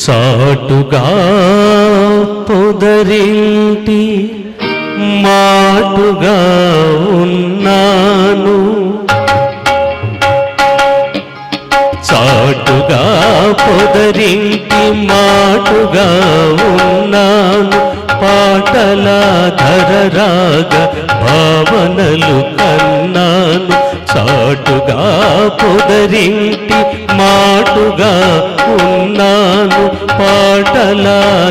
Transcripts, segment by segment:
చాటుగా పొదరింటి మాటుగా ఉన్నాను, చాటుగా పొదరింటి మాటుగా ఉన్నాను, పాటల ధరరాగ భావనలు కన్నాను. చాటుగా పొదరింటి మాటుగా ఉన్నాను, పాటల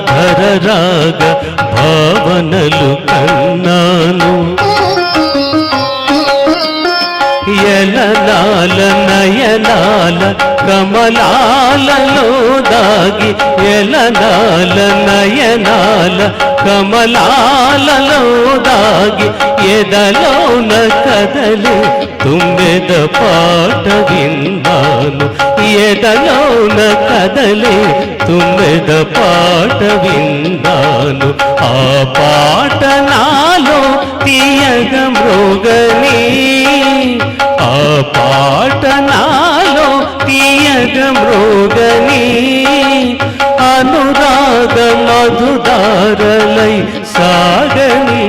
ధరరాగ భావనలు కన్నాను. ఎలనాల నయనాల కమలాలలో దాగి, ఎలనాల నయనాల కమలాలలో దాగి, ఎదలోన కదలి తుమ్మెద పాట విన్నాను, ఎదలోన కదలి తుమ్మెద పాట విన్నాను. ఆ పాట నాలో తీయగ మృగని, ఆ పాట నాలో తీయగ మృగని, అనురాగ మధుదారలై సాగని.